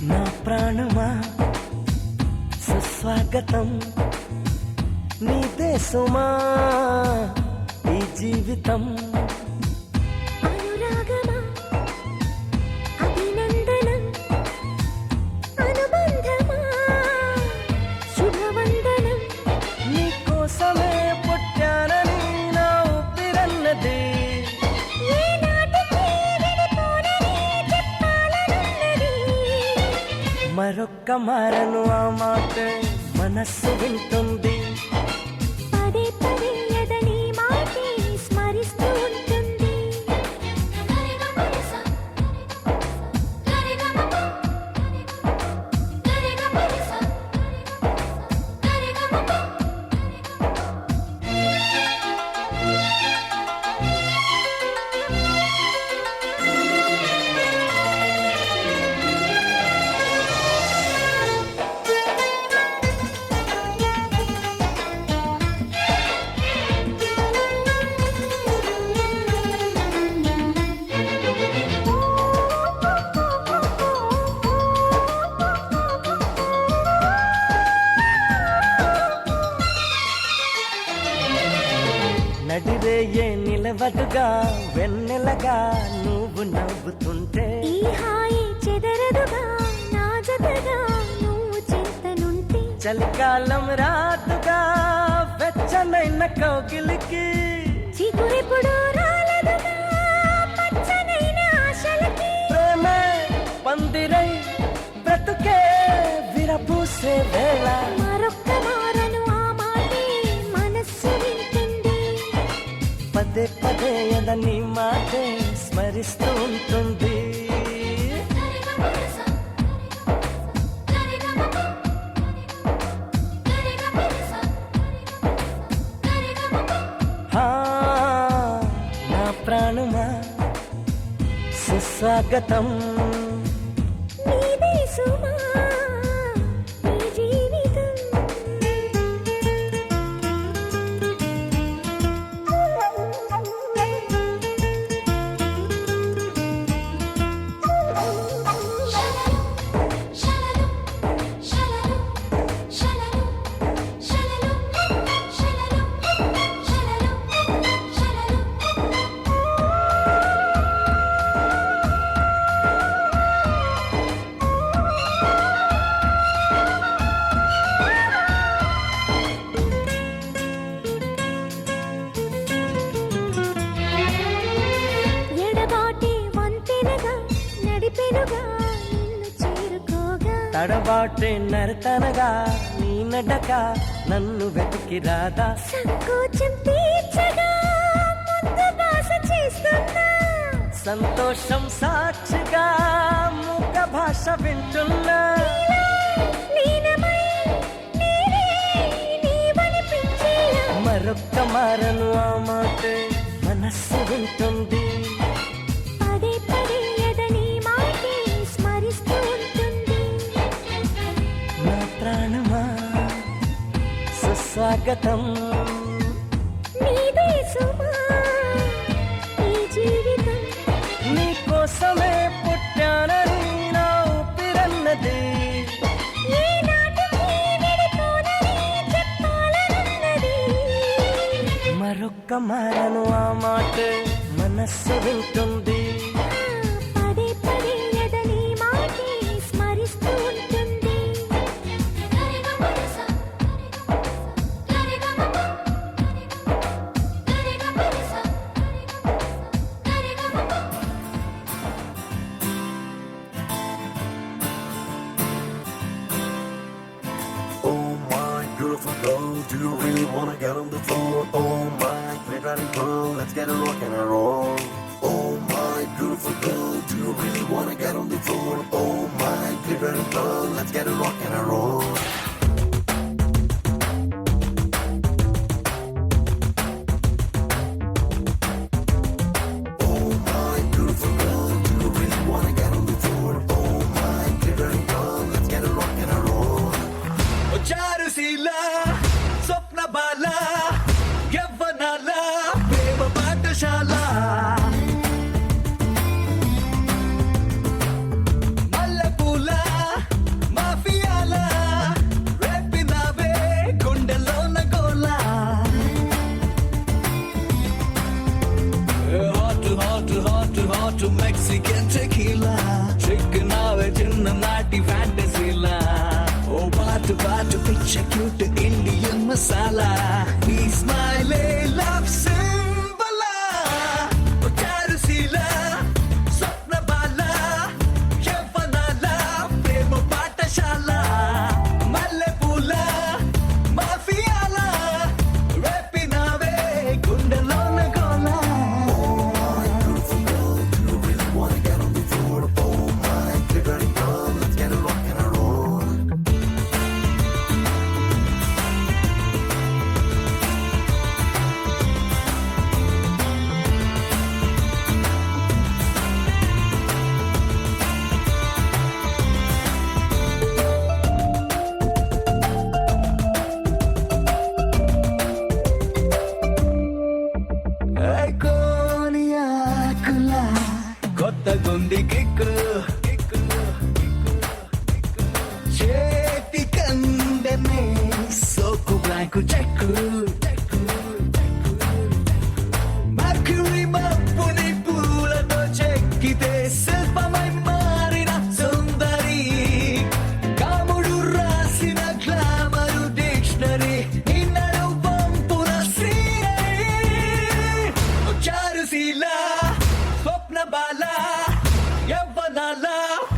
నా ప్రాణమా సుస్వాగతం నీదే సుమా ఈ జీవితం అనురాగమా అభినందనం అనుబంధమా శుభవందనం నీకోసమే పుట్టానని నా ఊపిరన్నది ఏనాటికి విడిపోనని చెప్పాలనున్నది మరొక్క మారను ఆ మాట మనస్సు వింటుంది పదే పదే ఎదని మాటే స్మరిస్తూ ఉంటుంది నడిరేయే నిలవదుగా వెన్నెలగా నువ్వు నవ్వుతుంటే ఈ హాయి చెదరదుగా నా జతగా నువ్వు చింతనుంటే చలికాలం రాదుగా వెచ్చనైన కౌగిలికి చిగురెప్పుడు రాలదుగా పచ్చనైన ఆశలకి ప్రేమే పందిరై బ్రతుకే విరపూసే వేళ మరొక్క మారను ఆ మాటే మనస్సు వింటుంది పదే పదే ఎదని మాటే స్మరిస్తూ ఉంటుంది హా, నా ప్రాణమా సుస్వాగతం నీదే సుమా ఈ జీవితం ఎడబాటి వంతెనగా నడిపెనుగా నిన్ను చేరుకోగా తడబాటే నరతనగా నీ నడక నన్ను వెతికి రాదా సంకోచం తీర్చగా ముద్దు బాస చేస్తున్నా సంతోషం సాక్షిగా మూక భాష వింటున్నా లీనమై నీవే నీవనిపించేలా మరొక్క మారను ఆ మాట మనస్సు వింటుంది పదే పదే ఎదని మాటే స్మరిస్తూ ఉంటుంది నా ప్రాణమా సుస్వాగతం నీదే సుమా ఈ జీవితం నీకోసమే పుట్టానని నా ఊపిరన్నది ఏనాటికి విడిపోనని చెప్పాలనున్నది మరొక్క మారను ఆ మాట మనస్సు వింటుంది పదే పదే ఎదని మాటే స్మరిస్తూ ఉంటుంది Oh my beautiful girl, do you really wanna get on the floor? Oh my pretty girl, let's get a rock and a roll. Oh my beautiful girl, do you really wanna get on the floor? Oh my pretty girl, let's get a rock and a roll. Oh my beautiful girl, do you really wanna get on the floor? Oh my pretty girl, let's get a rock and a roll. Charusheela స్వప్న బాల యవ్వనాల ప్రేమ పాఠశాల మల్లెపూల పాటి ఫ్యాంటసీలా ఓ బాటు పిచ్చ cute Indian masala ఈ స్మైలే love సింబలా ఓ చారుశీలా స్వప్న బాల యవ్వనాల ప్రేమ పాఠశాల మల్లె పూల మాఫియాల రేపినావే గుండెలోన గోలా కోనియాకులా కొత్త గుండి కిక్కు చేతి కందనే సోకు బ్లాంకు చెక్కు మర్క్యూరీ మప్పుని పూలతో చెక్కితే శిల్పమై మారిన సుందరి కాముడు రాసిన గ్లామరు డిక్షనరీ నిన్నడు పంపున చారుశీల స్వప్న బాల యవ్వనాల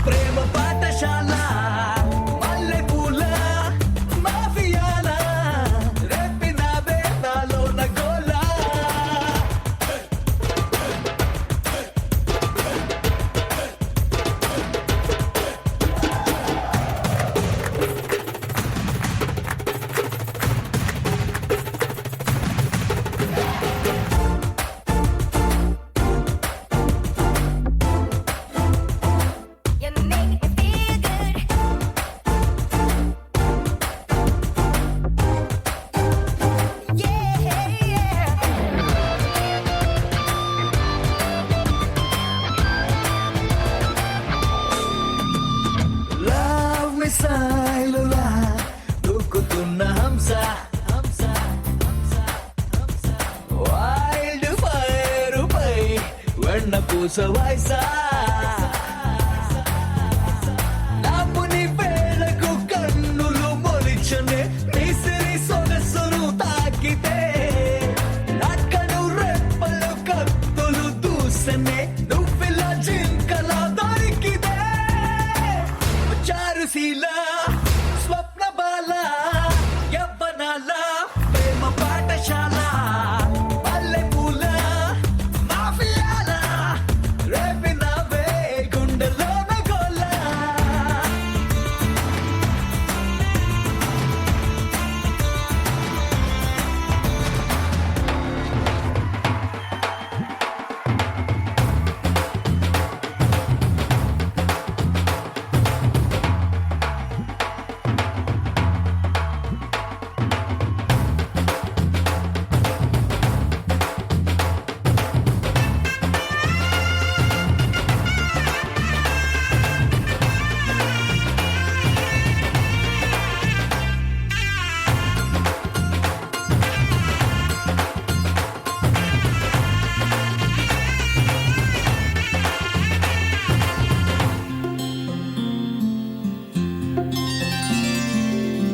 ప్రేమ పాఠశాల మల్లె పూల మాఫియాల రేపినావే నాలోన గోలా You make me feel good. Yeah. Love మిసైలులా దూకుతున్న హంస వైల్డ్ ఫైర్ పై వెన్న పూస వయసా నాపుని వేళకు కన్నులు మొలిచనే విసిరి సొగసులు తాకితే నక్కను రెప్పలు కత్తులు దూసనే నువ్విలా జింకలా దొరికితే చారుశీల స్వప్న బాల యవ్వనాల ప్రేమ పాఠశాల మల్లె పూల మాఫియాల రేపినావే గుండెలోన గోలా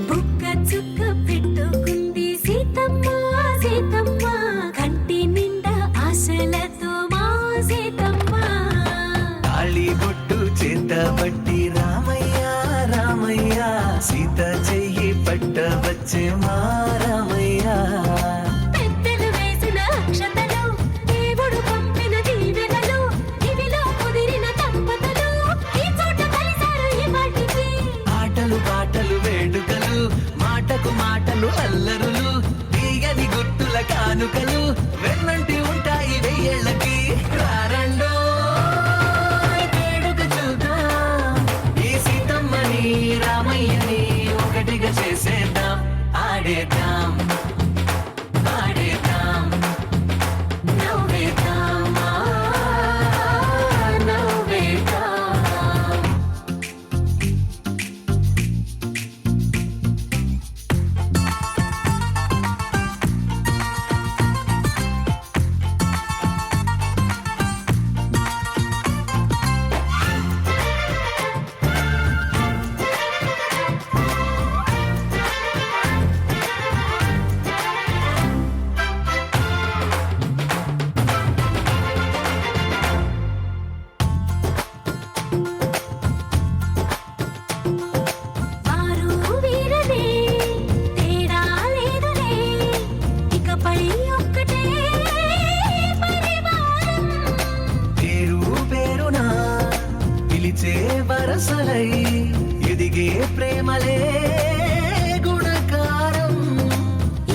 బుక్క చుక్క పెట్టుకుంది సీతమ్మ సీతమ్మ కంటి నిండా ఆశలతో మా సీతమ్మ తాళి బొట్టు చేత పట్టి రామయ్య రామయ్య సీత చెయ్యి పట్ట వచ్చే మా రామయ్య పెద్దలు వేసిన అక్షతలు దేవుడు పంపిన దీవెనలు ఇవిలో కుదిరిన దంపతులు ఈ చోట కలిసారు ఈ వాటికి ఆటలు పాటలు వేడుకలు మాటకు మాటలు అల్లరులు తీయని గుట్టుల కానుకలు వెన్నంటి ఉంటాయి వెయ్యేళ్ళకి రారండో వేడుక చూద్దాం ఈ సీతమ్మని రామయ్యని ఒకటిగా చేసేద్దాం ఆడేద్దాం ప్రేమలే గుణకారం.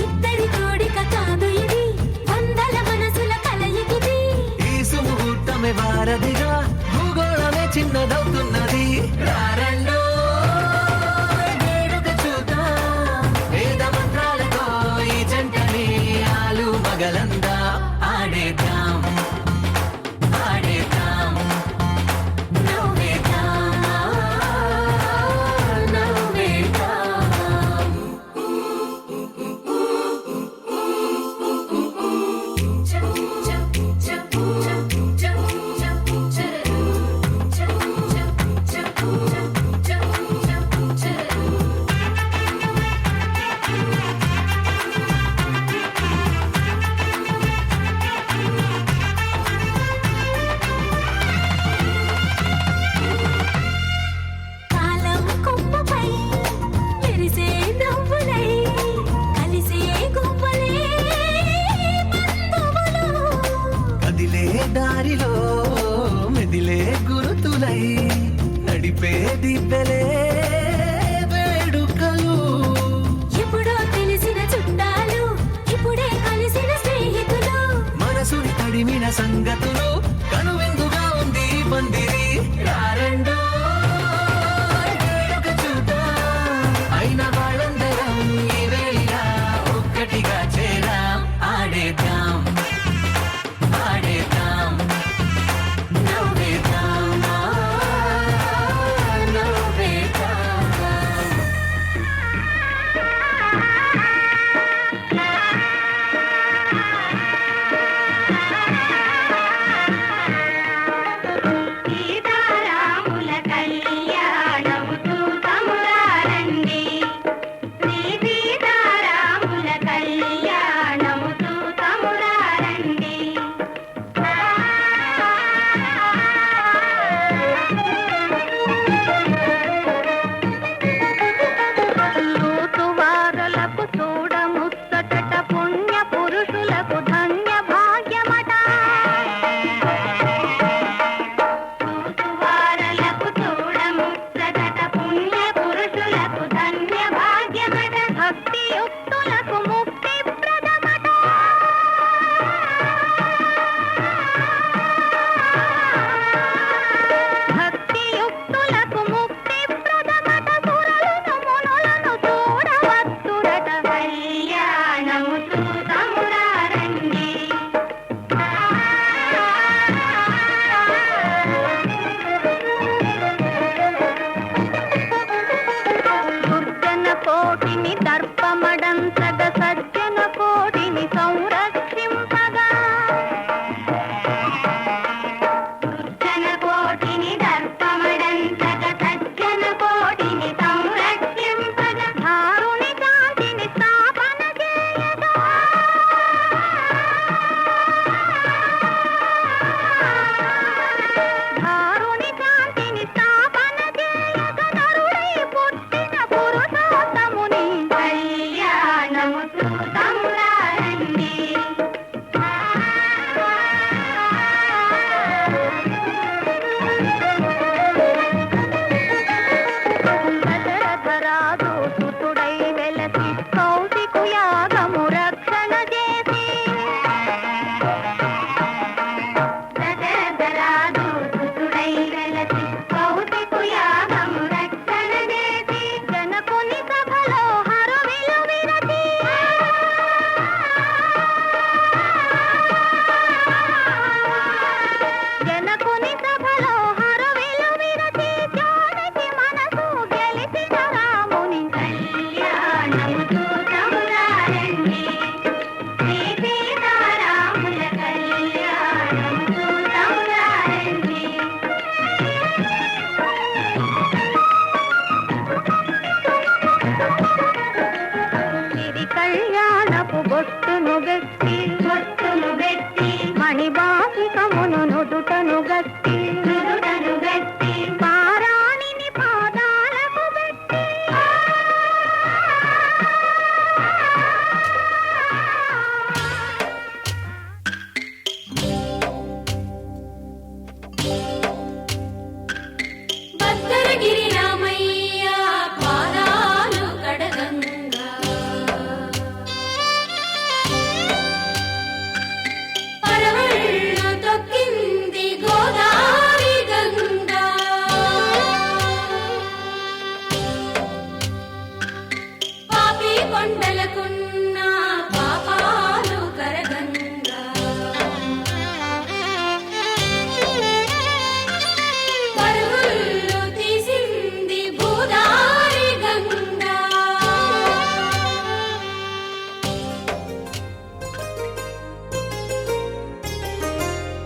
ఇద్దరి కోడిక కాదు ఇది వందల మనసుల కలయికిది. ఈ సుముహూర్తమే వారధిగా భూగోళమే చిన్నదవుతున్నది. రారండో వేడుక చూద్దాం, వేద మంత్రాలతో ఈ జంటని ఆలు మగలందా ఆడేద్దాం ఆడేద్దాం నవ్వేద్దాం నవ్వేద్దాం. కాలం కొమ్మపై మెరిసే నవ్వులై కలిసే గువ్వలే బంధువులు. కదిలే దారిలో మెదిలే గురుతులై నడిపే దిబ్బెలే వేడుకలు. ఎప్పుడో తెలిసిన చుట్టాలు ఇప్పుడే కలిసిన స్నేహితులు. మనసుని తడిమిన సంగతులు కనువిందుగా ఉంది ఈ పందిరి. రారండో వేడుక చూద్దాం, అయిన వాళ్ళందరం ఈ వేళ ఒక్కటిగా చేరాం. ఆడేద్దాం ఆడేద్దాం నవ్వేద్దాం నవ్వేద్దాం.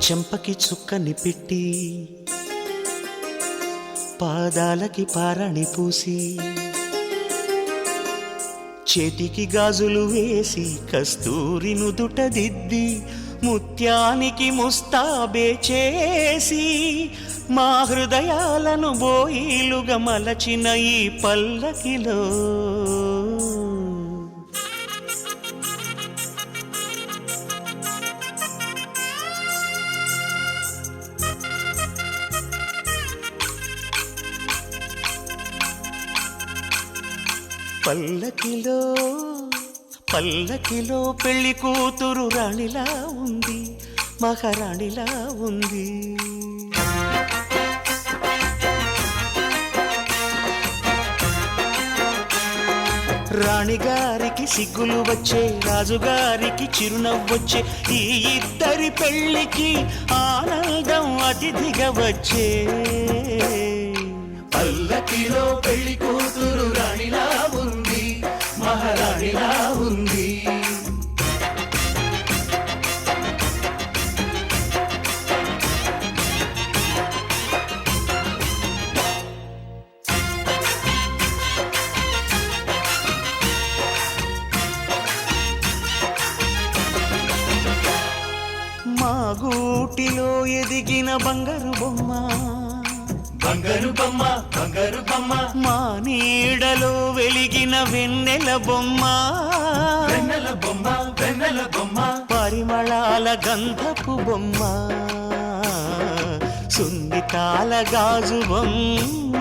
చెంపకి చుక్కని పెట్టి పాదాలకి పారాణి పూసి చేతికి గాజులు వేసి కస్తూరి నుదుట దిద్ది ముత్యానికి ముస్తాబే చేసి మా హృదయాలను బోయిలుగా మలచిన ఈ పల్లకిలో పల్లకిలో పల్లకిలో పెళ్లి కూతురు రాణిలా ఉంది, మహారాణిలా ఉంది. రాణిగారికి సిగ్గులు వచ్చే, రాజుగారికి చిరునవ్వొచ్చే, ఈ ఇద్దరి పెళ్లికి ఆనందం అతిథిగా వచ్చే. పల్లకిలో పెళ్లి కూతురు రాణిలా ఉంది, మహారాణిలా ఉంది. మా గూటిలో ఎదిగిన బంగారు బొమ్మ, బంగారు బొమ్మ, బంగారు బొమ్మ. మా నీడలో వెలిగిన వెన్నెల బొమ్మ, వెన్నెల బొమ్మ, వెన్నెల బొమ్మ. పరిమళాల గంధపు బొమ్మ, సున్నితాల గాజు బొమ్మ.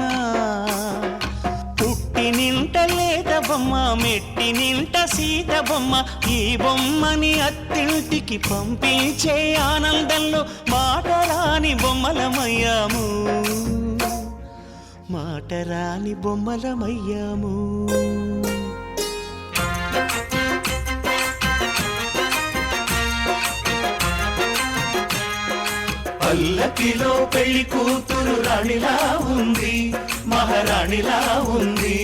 పుట్టి నింట లేత బొమ్మ, మెట్టి నింట సీత బొమ్మ. ఈ బొమ్మని అత్తింటికి పంపించే ఆనందంలో మాటరాని బొమ్మలమయ్యాము, మాటరాని బొమ్మలమయ్యాము. పల్లకిలో పెళ్లి కూతురు రాణిలా ఉంది, మహారాణిలా ఉంది.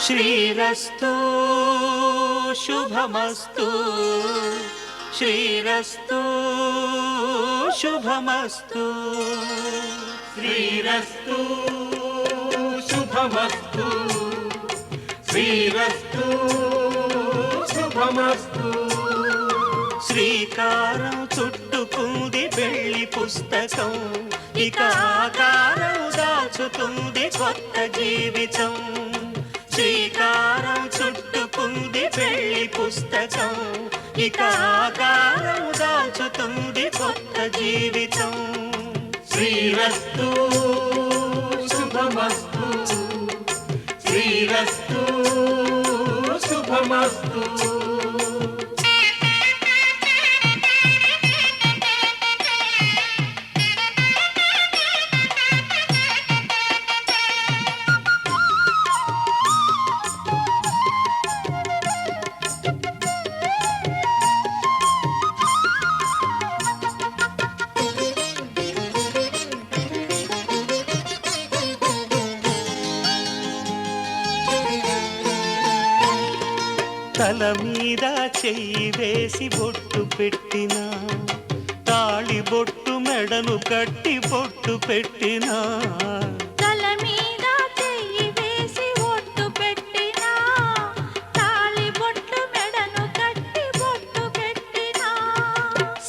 శ్రీరస్తు శుభమస్తు, శ్రీరస్తు శుభమస్తు, శ్రీరస్తు శుభమస్తు, శ్రీరస్తు శుభమస్తు. శ్రీకారం చుట్టుకుంది పెళ్లి పుస్తకం, ఇక ఆకారం దాచుతుంది కొత్త జీవితం. శ్రీకారం చుట్టుకుంది పెళ్లి పుస్తకం, ఇక ఆకారం దాచుతుంది కొత్త జీవితం. శ్రీరస్తు శుభమస్తు, శ్రీరస్తు శుభమస్తు. తల మీద చెయ్యి వేసి బొట్టు పెట్టినా, తాళి బొట్టు మెడను కట్టి బొట్టు పెట్టినా. తల మీద చెయ్యి వేసి బొట్టు పెట్టినా, తాళి బొట్టు మెడను కట్టి బొట్టు పెట్టినా.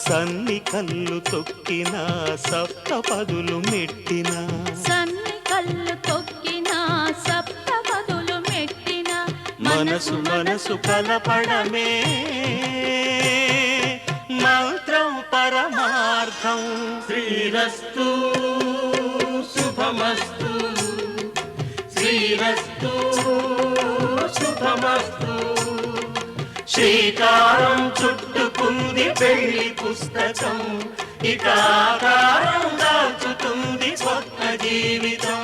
సన్ని కళ్ళు తొక్కినా, సప్తపదులు మెట్టినా, సన్ని కళ్ళు తొక్కినా, సప్తపదులు మెట్టినా. మనసు మనసు కలపడమే మంత్రం పరమార్థం. శ్రీరస్తు శుభమస్తు శ్రీరస్తు శుభమస్తు శ్రీకారం చుట్టుకుంది పెళ్లి పుస్తకం ఇక ఆకారం దాచుతుంది కొత్త జీవితం.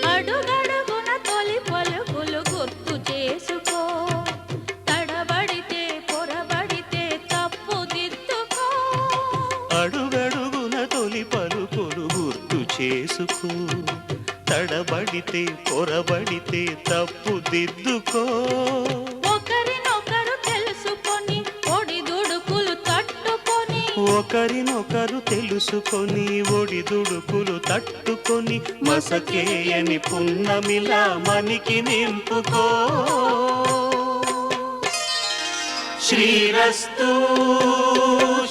అడుగడుగున తొలి పలుకులు గుర్తు చేసుకో, తడబడితే పొరబడితే తప్పు దిద్దుకో. అడుగడుగున తొలి పలుకులు గుర్తు చేసుకో, తడబడితే పొరబడితే తప్పు దిద్దుకో. ఒకరినొకరు తెలుసుకొని ఒడిదుడుకులు తట్టుకొని, ఒకరినొకరు తెలుసుకొని ఒడిదుడుకులు తట్టుకొని మసకేయని పున్నమిలా మనికి నింపుకో. శ్రీరస్తు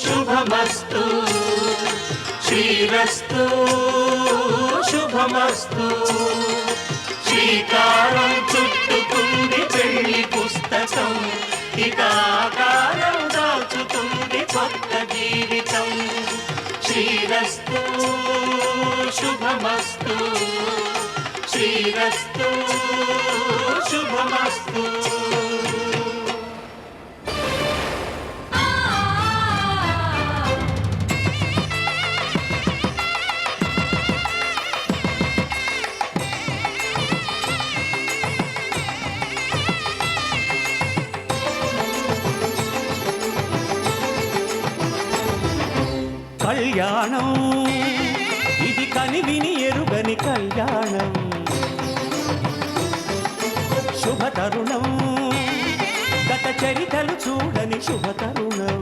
శుభమస్తు శ్రీరస్తు శుభమస్తు శ్రీకారం చుట్టుకుంది పెళ్లి పుస్తకం ఇక ఆకారం దాచుతుంది కొత్త జీవితం. శ్రీరస్తు శుభమస్తు శ్రీరస్తు శుభమస్తు. కళ్యాణం ఇది కనివిని ఎరుగని కళ్యాణం, శుభతరుణం గత చరితలు చూడని శుభతరుణం.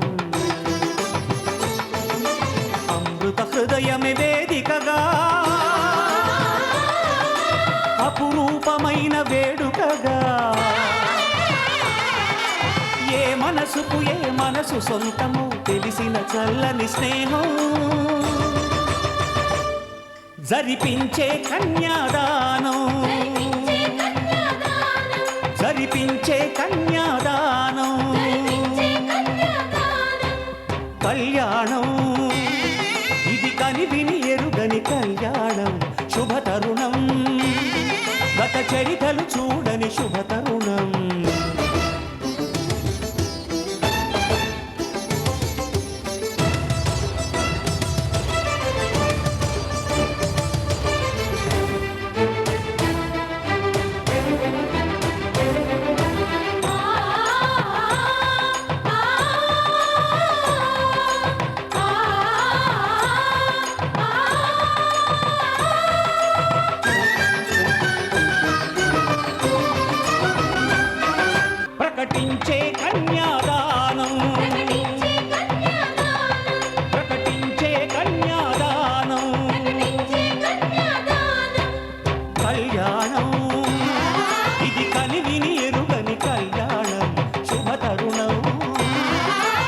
అమృత హృదయమే వేదికగా అపురూపమైన వేడుకగా, ఏ మనసుకు ఏ మనసు సొంతము తెలిసిన చల్లని స్నేహం. జరిపించే కన్యాదానం జరిపించే కన్యాదానం, కళ్యాణం ఇది కనివిని ఎరుగని కళ్యాణం. శుభతరుణం గత చరితలు చూడని శుభతరుణం. ప్రకటించే కన్యాదానం ప్రకటించే కన్యాదానం, కళ్యాణం ఇది కనివిని ఎరుగని కళ్యాణం. శుభతరుణం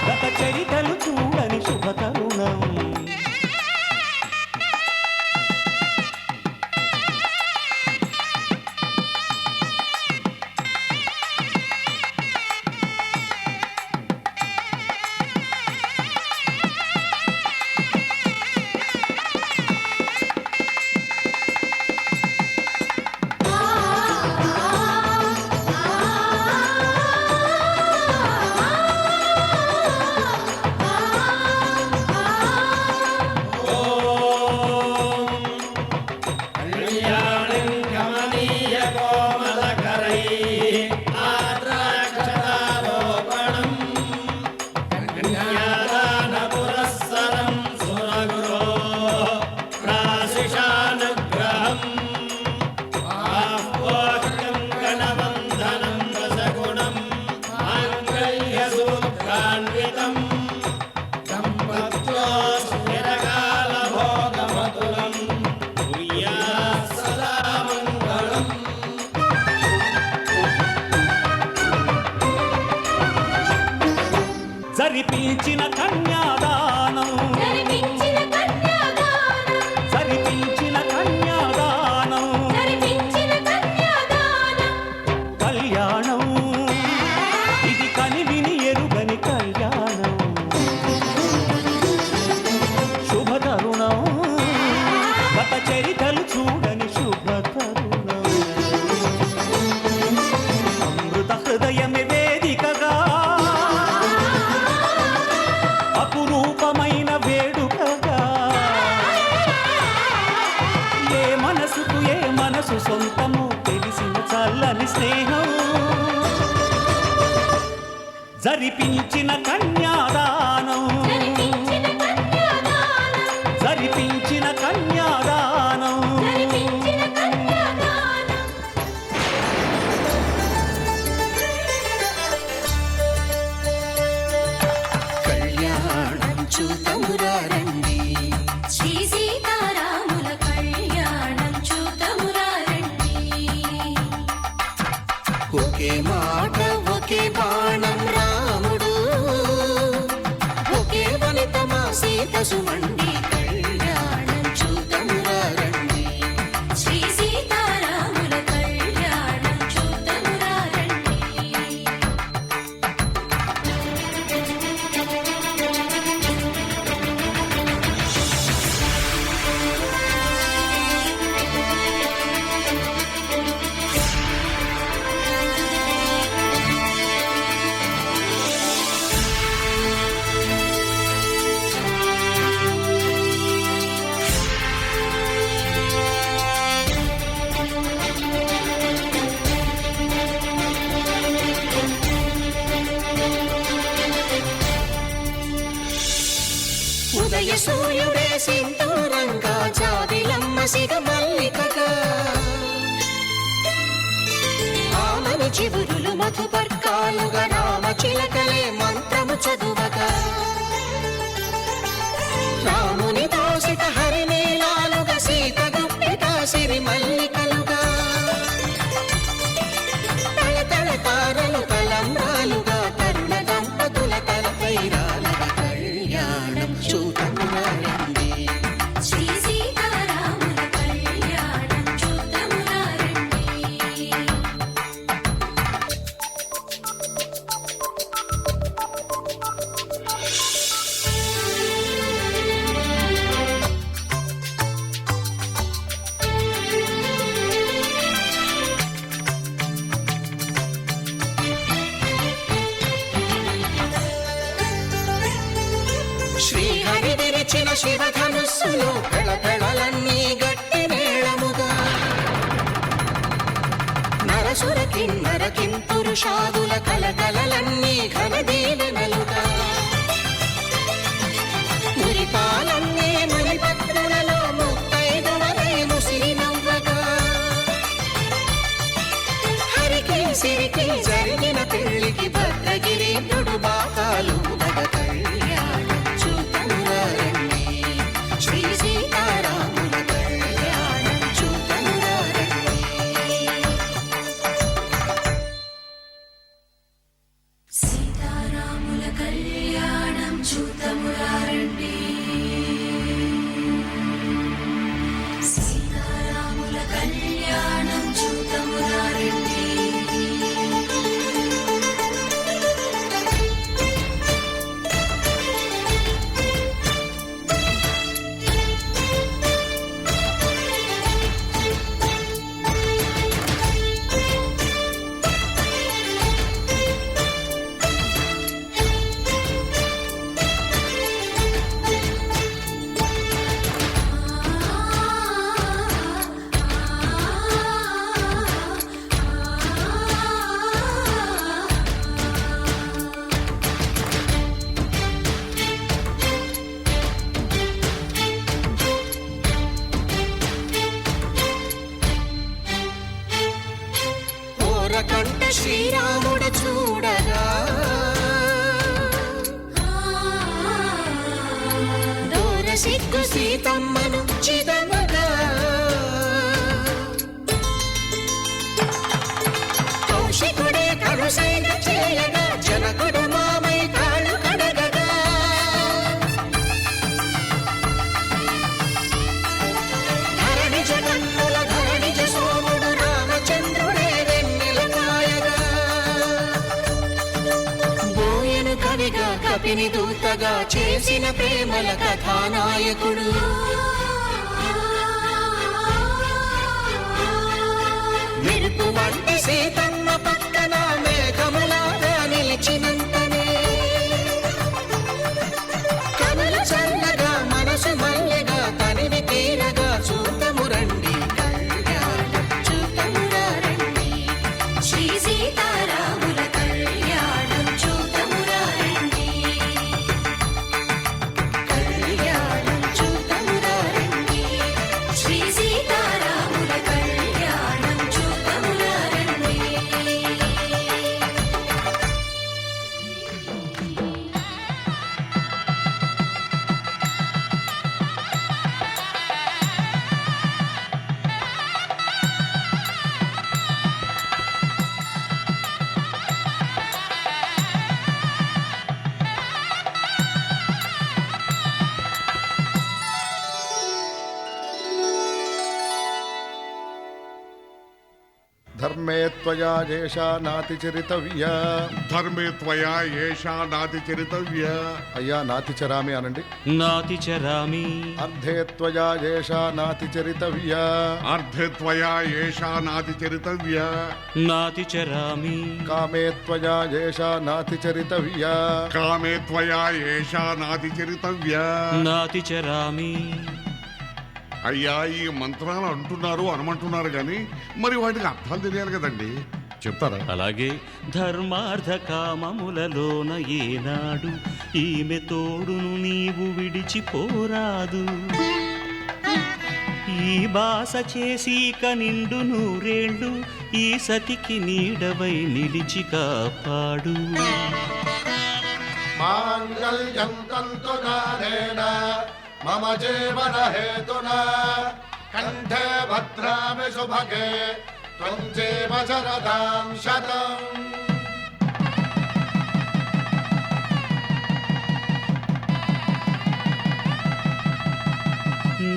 గత చరితలు చూడని శుభతరుణం. జరిపించిన కన్యాదానం జరిపించిన కన్యాదానం జరిపించిన కన్యాదానం జరిపించిన కన్యాదానం కళ్యాణం ఇది కనివిని ఎరుగని కళ్యాణం శుభతరుణం గత చరితలు చూడని శుభతరుణం అమృత హృదయమే వేదికగా అపురూపమైన వేడుకగా ఏ మనసుకు ఏ మనసు సొంతము తెలిసిన చల్లని స్నేహం జరిపించిన కన్యాదానం జరిపించిన కన్యాదానం జరిపించిన కన్యాదానం జరిపించిన కన్యాదానం కళ్యాణం చూతమురారండి శ్రీ సీతారాముల కళ్యాణం చూతమురారండి ఒకే మాట ఒకే బాణం రాముడు ఒకే వనిత మా సీత సుమండి కళ్యాణం చూతమురారండి శ్రీ సీతారాముల కళ్యాణం చూతమురారండి ఉదయ సూర్యుడే సింధూరంగా జాబిలమ్మ సిగ మల్లికగా ఆమని చివురులు మధుపర్కాలుగా రామ చిలకలే మంత్రము చదువగా రాముని దోసిట హరినీలాలుగా సీత గుప్పిట సిరి మల్లికలుగా తళతళ తారలు తలంబ్రాలుగా తరుణ దంపతుల తలపైరాలుగా కళ్యాణం చూతమురారండి శ్రీ సీతారాముల కళ్యాణం చూతమురారండి శ్రీహరి విరిచిన శివధనుస్సులో పెళపెళలన్నీ గట్టి మేళముగా నరసుర కిన్నర కింపురుషాదుల కలకలలన్నీ ఘన దీవెనలుగా మురిపాలన్నీ మునిపత్రులలో ముత్తైదువలై ముసిరి నవ్వగా హరికి సిరికి జరిగిన పెళ్లికి భద్రగిరీంద్రుడు బాకాలు కళ్యాణం చూతమురారండి శ్రీ సీతారాముల కళ్యాణం చూతమురారండి సీతారాముల కళ్యాణం చూతమురారండి సీతారాముల కళ్యాణం చూతమురారండి పాపిని దూతగా చేసిన ప్రేమల కథానాయకుడు. మెరుపు వంటి సీతమ్మ పక్కన మేఘములాగా నిలిచినంతనే కనులు చల్లగా మనసు మల్లెగా తనివి తీరగా చూతము రండి కళ్యాణం చూతమురా రండి. శ్రీ సీతారాముల కళ్యాణం చూతమురా రండి. కళ్యాణం చూతమురా రండి. శ్రీ సీతారాముల కళ్యాణం చూతమురా రండి. ధర్మే త్వయా ఏషా నాతిచరితవ్యా. ధర్మే త్వయా ఏషా నాతిచరితవ్య. అయ్యా నాతిచరామి అనండి. నాతిచరామి. అర్ధే త్వయా ఏషా నాతిచరితవ్యా. అర్ధే త్వయా ఏషా నాతిచరితవ్య. నాతిచరామి. కామే త్వయా ఏషా నాతిచరితవ్యా. కామే త్వయా ఏషా నాతిచరితవ్య. నాతిచరామి. అయ్యా ఈ మంత్రాలు అంటున్నారు అనమంటున్నారు కానీ మరి వాటికి అర్థాలు తెలియాలి కదండి, చెప్తారా? అలాగే ధర్మార్థ కామములలోన ఏనాడు ఈమె తోడును నీవు విడిచిపోరాదు. ఈ బాస చేసి నిండు నూరేళ్ళు ఈ సతికి నీడవై నిలిచి కాపాడు. మాంగళ్యం తంతునానేన మమ జీవన హేతునా కంఠే భద్రామి శుభగే త్వం జీవ శరదాం శతం.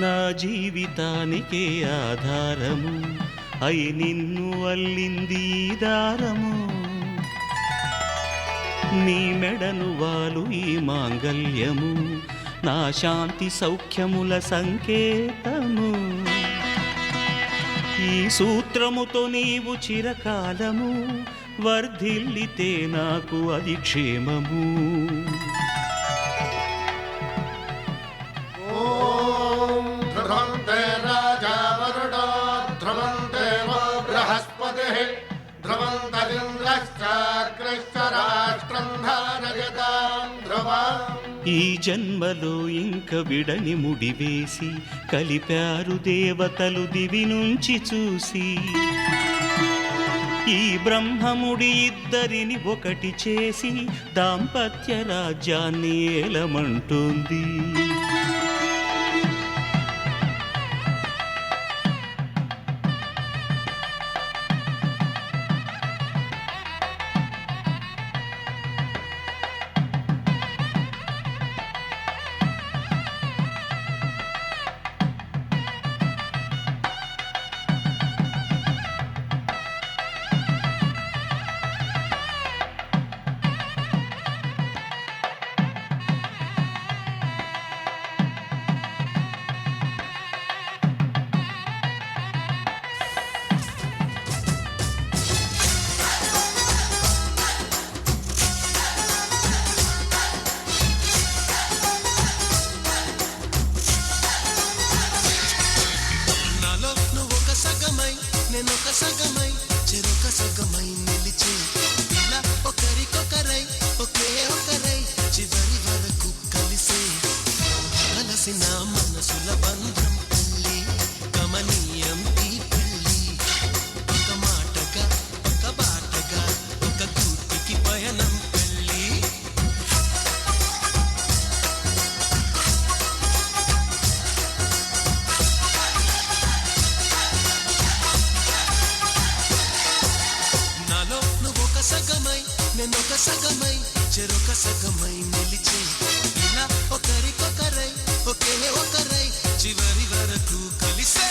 నా జీవితానికే ఆధారము అయి నిన్ను అల్లింది ఈ దారము. నీ మెడను వాలు ఈ మాంగల్యము నా శాంతి సౌఖ్యముల సంకేతము. ఈ సూత్రముతో నీవు చిరకాలము వర్ధిల్లితే నాకు అది క్షేమము. ఓం ధ్రువంతే రాజా వరుడో ధ్రువంతే వో బృహస్పతిః ధ్రువంతరింద్రశ్చాగ్రశ్చ రాష్ట్రం ధారయతాం ధ్రువం. ఈ జన్మలో ఇంక విడని ముడివేసి కలిపారు దేవతలు దివి నుంచి చూసి. ఈ బ్రహ్మముడి ఇద్దరిని ఒకటి చేసి దాంపత్య రాజ్యాన్ని ఏలమంటుంది. నేనొక సగమై చెరొక సగమై నిలిచే ఇలా ఒకరికొకరై ఒకే ఒకరై చివరి వరకు కలిసే కలిసిన మనసుల బంధం పెళ్ళి కమనీయం ఈ పెళ్ళి ఒక మాటగా ఒక బాటగా ఒక కూటికి పయనం పెళ్ళి సగమై నేనొక సగమై చెరొక సగమై నిలిచే ఇలా ఒకరికొకరై ఒకే ఒకరై చివరి వరకు కలిసే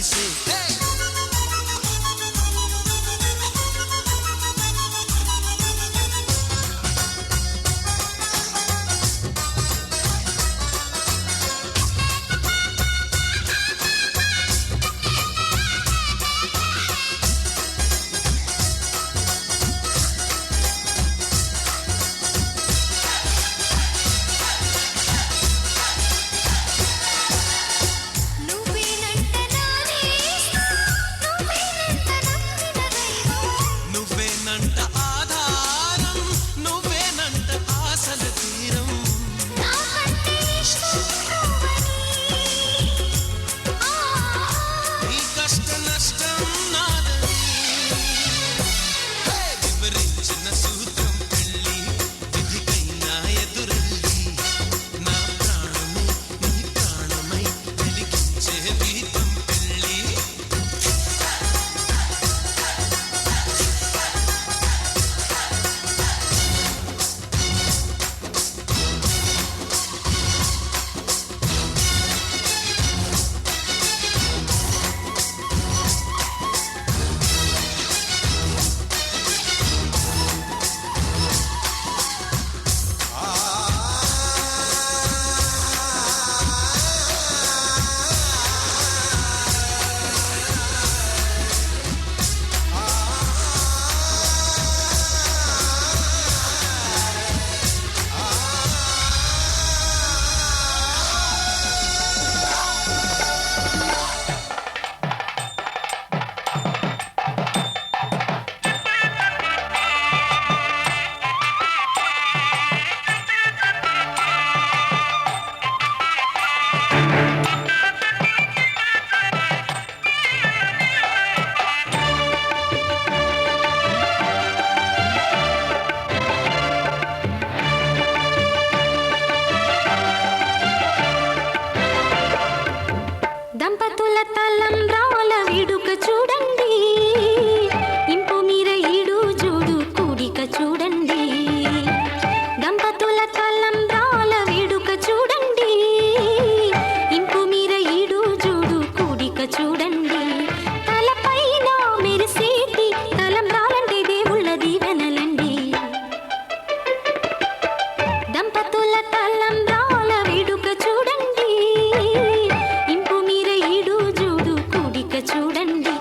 కలిసే నువ్వేనంట నానే నువ్వేనంట నమ్మిన దైవం నువ్వేనంట ఆధారం నువ్వేనంట ఆశల తీరం నాకంటే ఇష్టం నువ్వని నీ కష్ట నష్టం నాదని వివరించిన సూత్రం పెళ్ళి విధికైనా ఎదురెళ్ళి నా ప్రాణమే నీ ప్రాణమై వెలిగించే దీపం పెళ్ళి దంపతుల తలంబ్రాల వేడుక చూడండి ఇంపు మీర ఈడు చూడు కూడిక చూడండి దంపతుల తలంబ్రాల వేడుక చూడండి ఇంపు మీర ఈడు చూడు కూడిక చూడండి తలపైన మెరిసేటి తలంబ్రాలంటే దేవుళ్ళ దీవెనలండి దంపతుల తలంబ్రాల వేడుక చూడండి ఇంపు మీర ఈడు చూడు కూడిక చూడండి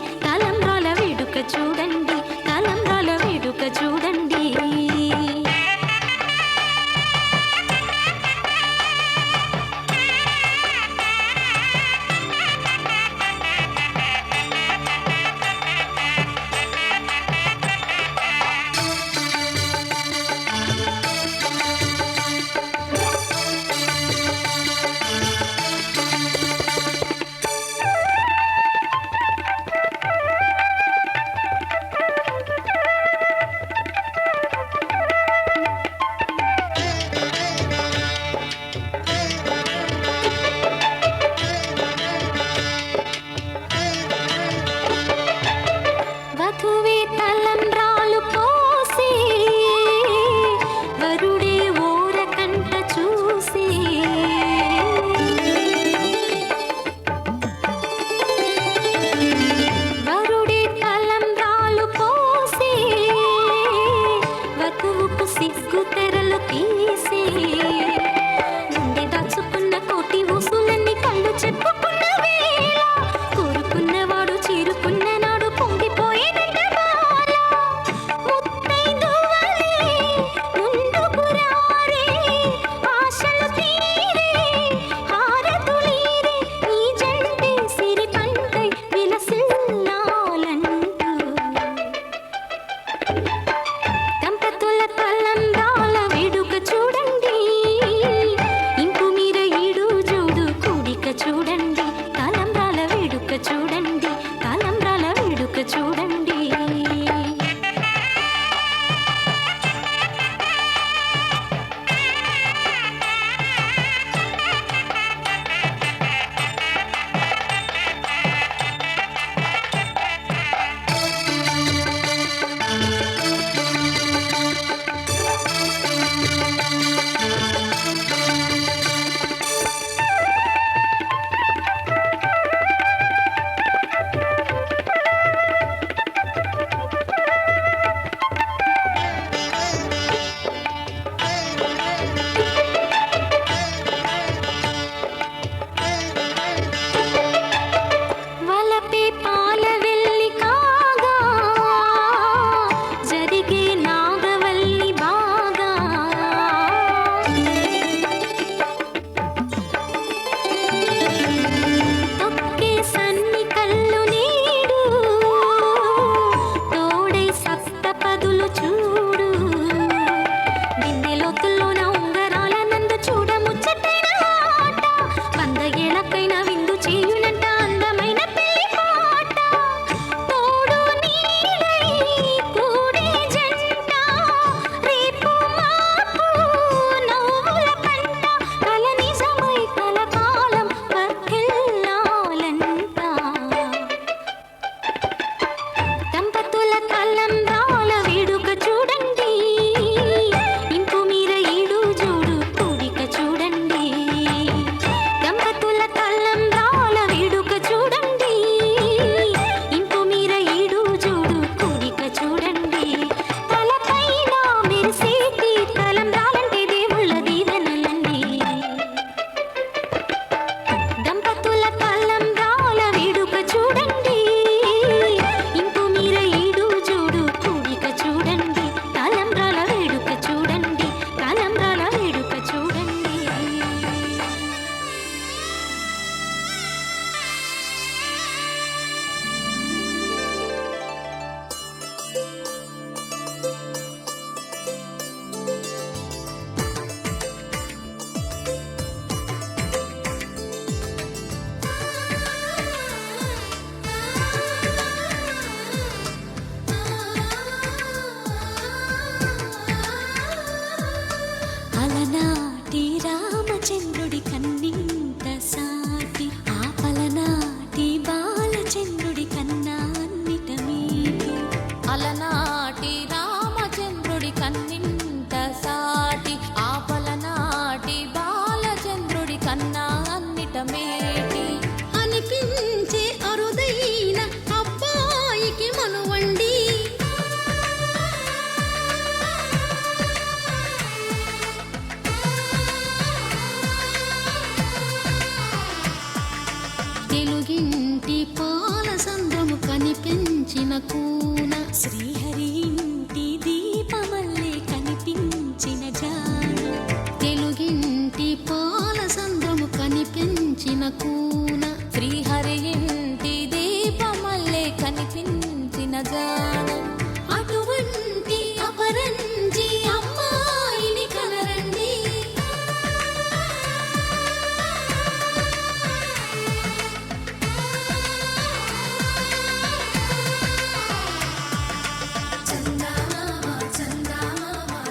కూన శ్రీహరి ఇంటి దీపమల్లే కనిపించిన జాన తెలుగింటి పాల సంద్రము కనిపించిన కూన శ్రీహరి ఇంటి దీపమల్లే కనిపించిన జాన అటువంటి అపరంజి అమ్మాయిని కనరండి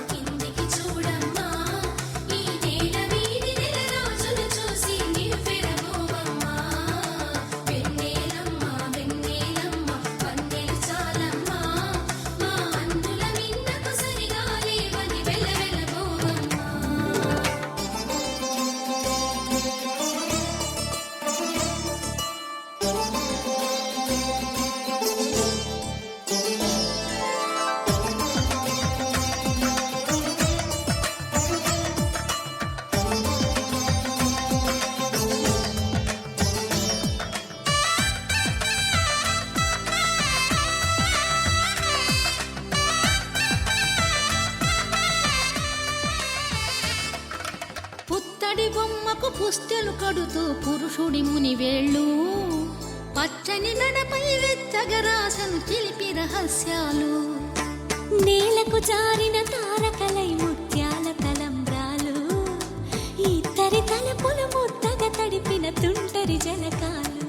కిందికి చూడమ్మా ఈ నేల వీధి నెల రోజులు చూసి నివ్వెరబోవమ్మా వెన్నెలమ్మ వెన్నెలమ్మ వన్నెలు చాలమ్మా మా అందుల మిన్నకు సరిగా లేవని వెలవెలబోవమ్మా పుత్తడి బొమ్మకు పుస్తెలు కడుతూ పురుషుడి ముని వేళ్ళు పచ్చని గడపై వెచ్చగరాసను చిలిపి రహస్యాలు నేలకు జారిన తారకలై ముత్యాల తలంబ్రాలు ఇద్దరి తలపులు ముద్దగా తడిపిన తుంటరి జలకాలు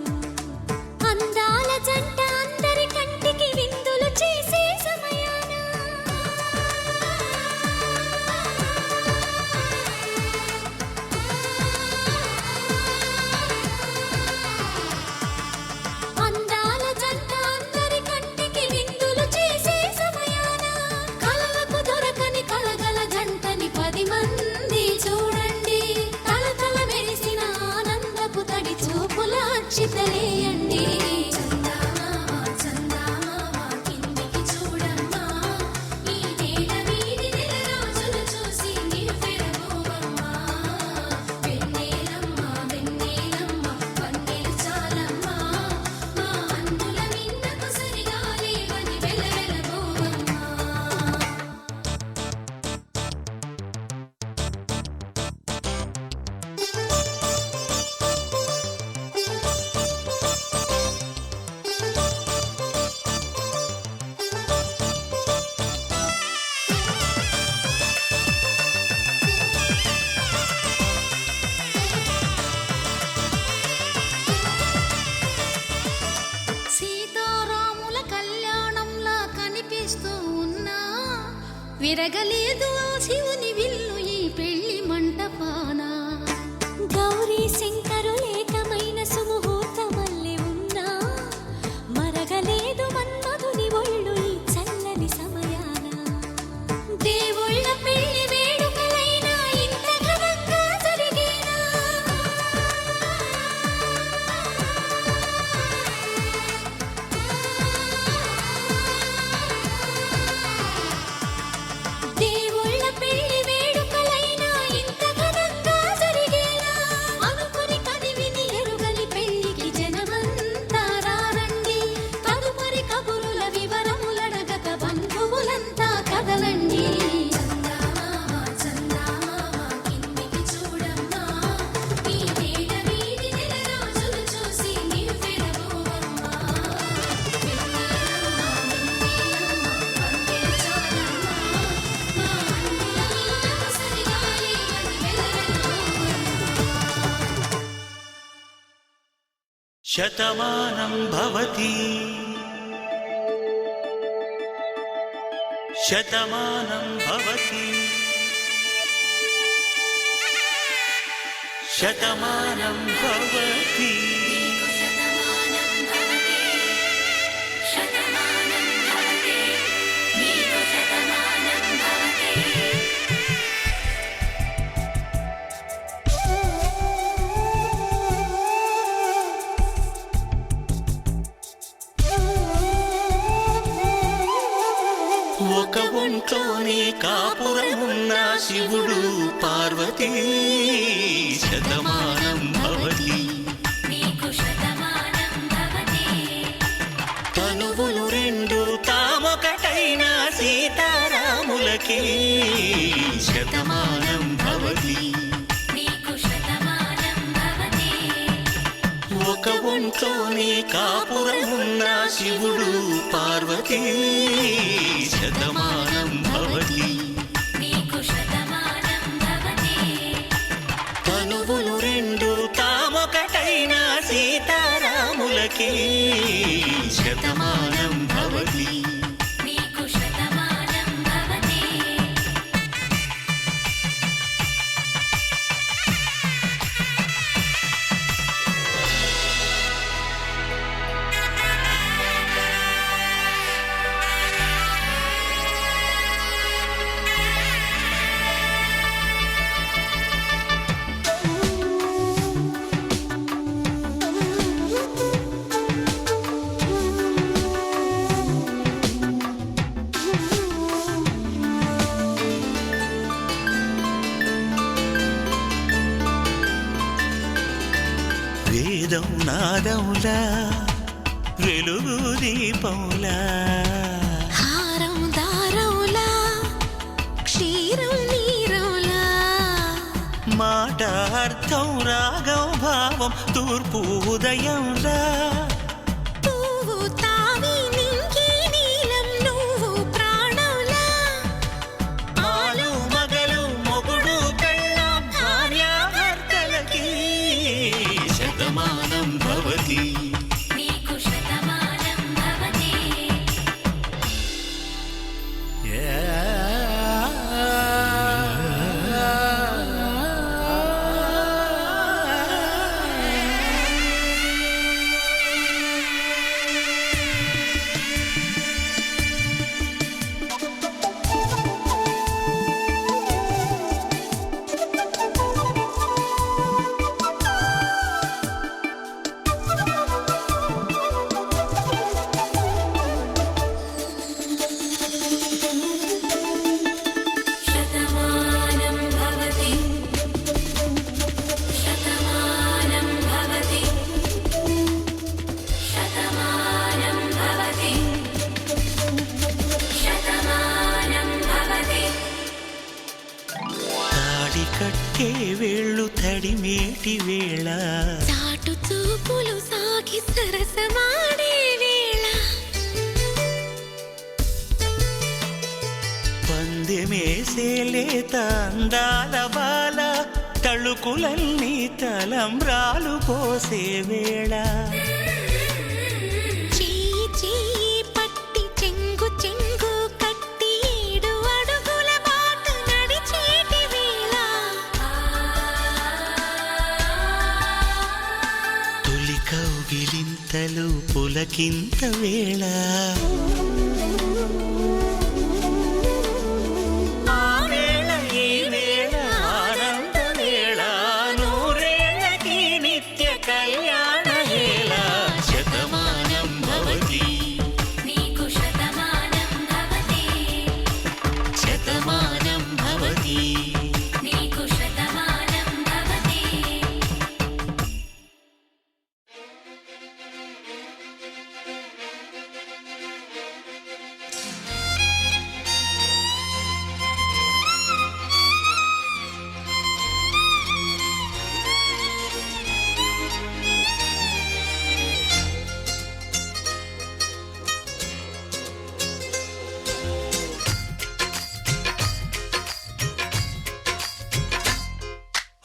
అందాల జంట అందరి కంటికి విందులు చేసే సమయాన అందాల జంట అందరి కంటికి విందులు చేసే సమయాన కలలకు దొరకని కలగల జంటని 10 మంది చూడండి తలతల మెరిసిన ఆనందపు తడి చూపుల అక్షితలేయండి కిందికి చూడమ్మా ఈ నేల వీధి నెల రోజులు చూసి నివ్వెరబోవమ్మా వెన్నెలమ్మ వెన్నెలమ్మ వన్నెలు చాలమ్మా మా అందుల మిన్నకు సరిగా లేవని వెలవెలబోవమ్మా సీతారాముల కళ్యాణంలా కనిపిస్తూ ఉన్నా విరగలేదు ఆ శివుని విల్లు ఈ పెళ్లి మంటపాన గౌరీ శంకరులేకమైన సుముహూర్తమల్లె ఉన్నా మరగలేదు మన్మధుని ఒళ్ళు ఈ చల్లని సమయాన దేవుళ్ళ పెళ్లి వేడుకలైనా ఇంత ఘనంగా జరిగేనా దేవుళ్ళ పెళ్లి వేడుకలైనా ఇంత ఘనంగా జరిగేలా అనుకుని కదివిని ఎరుగని పెళ్లికి జనమంతా రారండి తదుపరి కబురుల వివరములడగక బంధువులంతా కదలండి కిందికి చూడమ్మా ఈ నేల వీధి నెల రోజులు చూసి నివ్వెరబోవమ్మా శతమానం భవతి శతమానం భవతి శతమానం భవతి ఒక ఒంట్లోనే కాపురమున్న శివుడు పార్వతీ శతమానం భవతి తనువులు రెండు రాములకి శతమానం భవతి. నీకు శతమానం భవతి. ఒక ఒంట్లోనే కాపురమున్న శివుడు పార్వతీ శతమానం భవతి. నీకు శతమానం భవతి. తనువులు రెండు తామొకటైన సీతారాములకి శతమానం భవతి. నీకు శతమానం భవతి. వేదం నాదములా వెలుగు దీపములా హారం దారౌలా క్షీరం నీరౌలా మాట అర్థం రాగం భావం తూర్పు ఉదయంలా పువ్వు తావి నింగి నీలం నువ్వు ప్రాణంలా ఆలు మగలు మొగుడు పెళ్ళాం భార్యాభర్తలకి శతమానం భవతి. నీకు శతమానం భవతి. శతమానం భవతి. శతమానం భవతి. శతమానం భవతి. శతమానం భవతి. తాడి కట్టే వేళ్ళు తడిమేటి వేళ చాటు చూపులు సాగి సరసమాడే వేళ పందెమేసేలేత అందాల బాల తళుకులన్నీ తలంబ్రాలు పోసే వేళ చెయ్యి చెయ్యి పట్టి చెంగు చెంగు కట్టి 7 అడుగుల బాట నడిచేటి వేళ తొలి కౌగిలింతలు పులకింత వేళ ఆ వేళ ఈ వేళ ఆనంద వేళ నూరేళ్ళకి నిత్య కళ్యాణ వేళ శతమానం భవతి. నీకు శతమానం భవతి. శతమానం భవతి. నీకు శతమానం భవతి.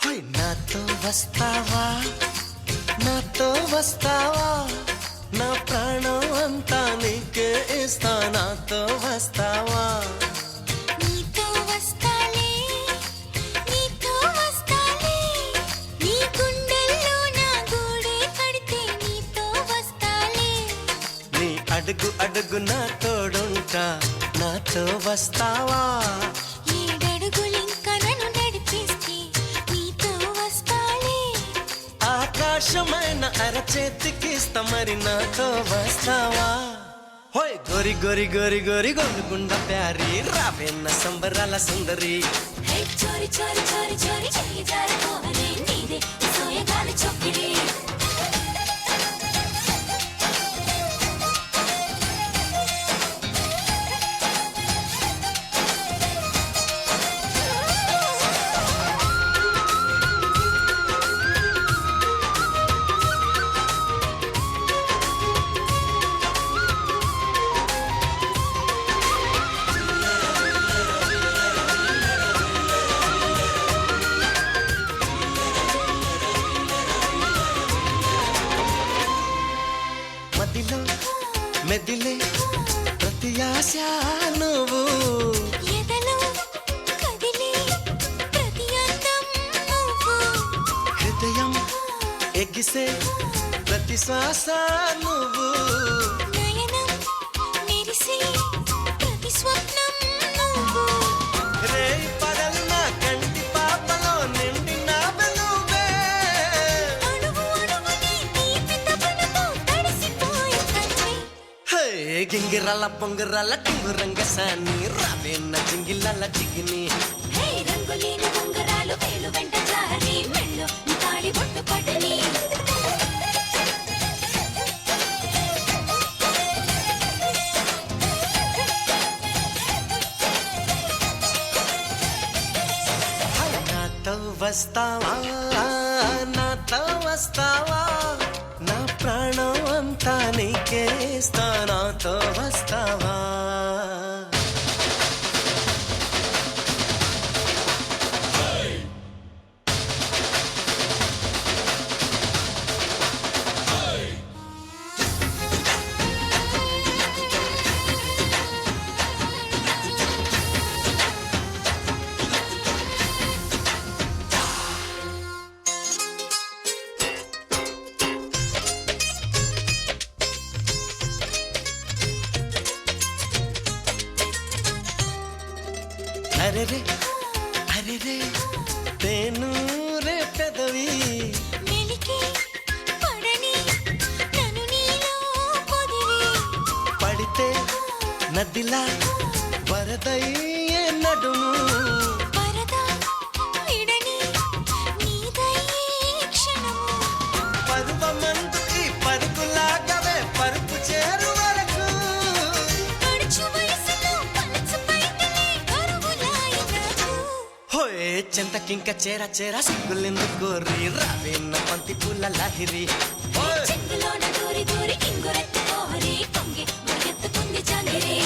హోయ్ నాతో వస్తావా నాతో వస్తావా నా ప్రాణం అంతా నీకే ఇస్తా నాతో వస్తావా నీతో వస్తాలే నీతో వస్తాలే నీ గుండెల్లో నా గూడే కడితే నీతో వస్తాలే నీ అడుగు అడుగు నా తోడుంటా నాతో వస్తావా 7 అడుగులింక నన్ను నడిపిస్తే నీతో వస్తాలే ఆకాశమైన అరచేతికిస్తా మరి నాతో వస్తావా హోయ్ గోరి గోరి గోరి గోరి గోరుగుండ ప్యారి రావేన్న సంబరాల సుందరి హే చోరి చోరి చోరి చోరి చెయ్యి జారిపోవనే నీదే సోయగాలి చొక్కిడి మెదిలే ప్రతి ఆశ నువ్వు ఎదలో కదిలే ప్రతి అందం నువ్వు హృదయం ఎగిసే ప్రతి శ్వాస నువ్వు నయనం మెరిసే ప్రతి స్వప్నం నువ్వు రే పగలన కంటి పాపలో నిండిన వెలుగే అడుగు అడుగుని తీపి తపనతో తడిసిపోయే కన్నే హే గింగిరాల పొంగిరాల టింగురంగ సాని రావేన్న జింగిలాల జిగిని హే రంగులేని ఉంగరాలు వేలు వెంట జారి మెళ్ళు నీ తాళి బొట్టు పడని నాతో వస్తావా నాతో వస్తావా నా ప్రాణం అంతా నీకేస్తా నాతో వస్తావా అరెరే అరెరే తేను రే పెదవి మెలికి పడని నన్ను నీలో పొదివి పడితే నదిలా వరదయ్యే నడుము పరదా విడని నీదయ్యే క్షణము పరువమందుకి పరుగులాగవే పరుపు చేరు వరకు పడుచు వయసులో పలచు పైటలే కరువులాయి నాకు హోయే చెంతకింక చేర చేర సిగ్గులెందు కోరి రావేన్న పంతి పూల లాహిరి ఓయ్! చెంగులోన దూరి దూరి ఇంగురెత్తి కోరి పొంగి మురిగెత్తుకుంది జాంగిరి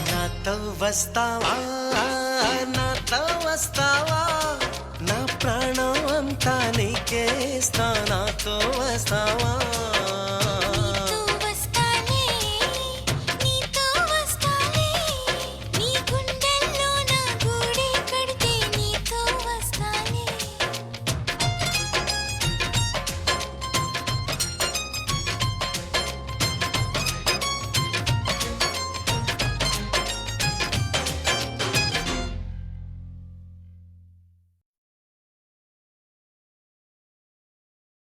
నాతో వస్తావా నాతో వస్తావా